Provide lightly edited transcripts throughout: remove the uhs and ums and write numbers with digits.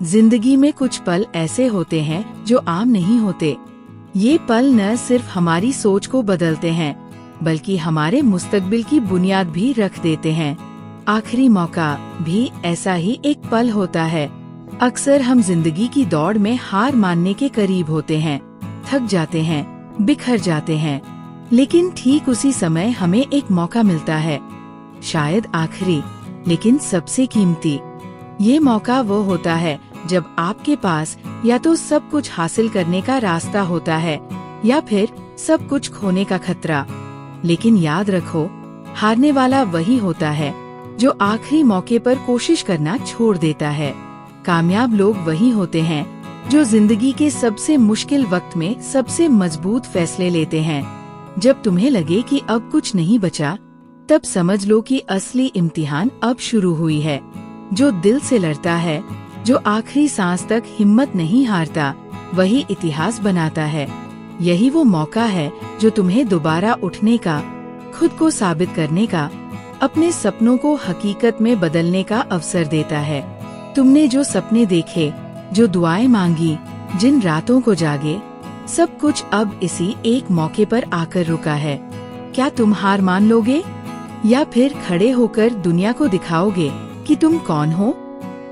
जिंदगी में कुछ पल ऐसे होते हैं जो आम नहीं होते। ये पल न सिर्फ हमारी सोच को बदलते हैं बल्कि हमारे मुस्तकबिल की बुनियाद भी रख देते हैं। आखिरी मौका भी ऐसा ही एक पल होता है। अक्सर हम जिंदगी की दौड़ में हार मानने के करीब होते हैं, थक जाते हैं, बिखर जाते हैं, लेकिन ठीक उसी समय हमें एक मौका मिलता है, शायद आखिरी लेकिन सबसे कीमती। ये मौका वो होता है जब आपके पास या तो सब कुछ हासिल करने का रास्ता होता है या फिर सब कुछ खोने का खतरा। लेकिन याद रखो, हारने वाला वही होता है जो आखिरी मौके पर कोशिश करना छोड़ देता है। कामयाब लोग वही होते हैं जो जिंदगी के सबसे मुश्किल वक्त में सबसे मजबूत फैसले लेते हैं। जब तुम्हें लगे कि अब कुछ नहीं बचा, तब समझ लो कि असली इम्तिहान अब शुरू हुई है। जो दिल से लड़ता है, जो आखिरी सांस तक हिम्मत नहीं हारता, वही इतिहास बनाता है। यही वो मौका है जो तुम्हें दोबारा उठने का, खुद को साबित करने का, अपने सपनों को हकीकत में बदलने का अवसर देता है। तुमने जो सपने देखे, जो दुआएं मांगी, जिन रातों को जागे, सब कुछ अब इसी एक मौके पर आकर रुका है। क्या तुम हार मान लोगे या फिर खड़े होकर दुनिया को दिखाओगे कि तुम कौन हो?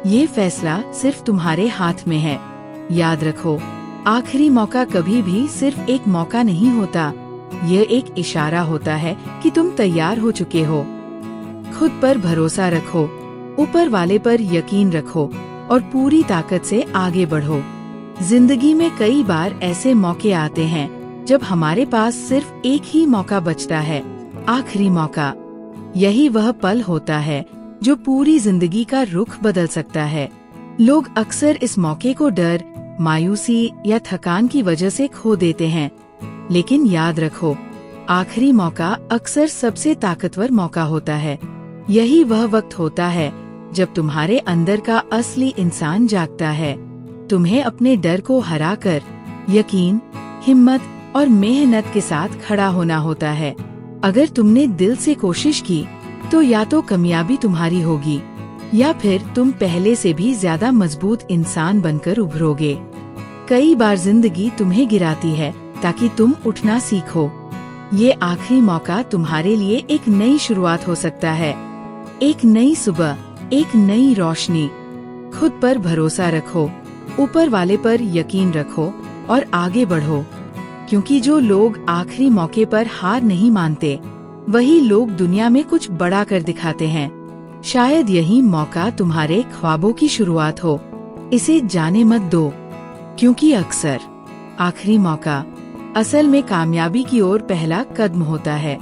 ये फैसला सिर्फ तुम्हारे हाथ में है। याद रखो, आखिरी मौका कभी भी सिर्फ एक मौका नहीं होता, यह एक इशारा होता है कि तुम तैयार हो चुके हो। खुद पर भरोसा रखो, ऊपर वाले पर यकीन रखो और पूरी ताकत से आगे बढ़ो। जिंदगी में कई बार ऐसे मौके आते हैं जब हमारे पास सिर्फ एक ही मौका बचता है, आखिरी मौका। यही वह पल होता है जो पूरी जिंदगी का रुख बदल सकता है। लोग अक्सर इस मौके को डर, मायूसी या थकान की वजह से खो देते हैं, लेकिन याद रखो, आखिरी मौका अक्सर सबसे ताकतवर मौका होता है। यही वह वक्त होता है जब तुम्हारे अंदर का असली इंसान जागता है। तुम्हें अपने डर को हराकर यकीन, हिम्मत और मेहनत के साथ खड़ा होना होता है। अगर तुमने दिल से कोशिश की तो या तो कामयाबी तुम्हारी होगी या फिर तुम पहले से भी ज्यादा मजबूत इंसान बनकर उभरोगे। कई बार जिंदगी तुम्हें गिराती है ताकि तुम उठना सीखो। ये आखिरी मौका तुम्हारे लिए एक नई शुरुआत हो सकता है, एक नई सुबह, एक नई रोशनी। खुद पर भरोसा रखो, ऊपर वाले पर यकीन रखो और आगे बढ़ो, क्योंकि जो लोग आखिरी मौके पर हार नहीं मानते, वही लोग दुनिया में कुछ बड़ा कर दिखाते हैं। शायद यही मौका तुम्हारे ख्वाबों की शुरुआत हो। इसे जाने मत दो, क्योंकि अक्सर आखिरी मौका असल में कामयाबी की ओर पहला कदम होता है।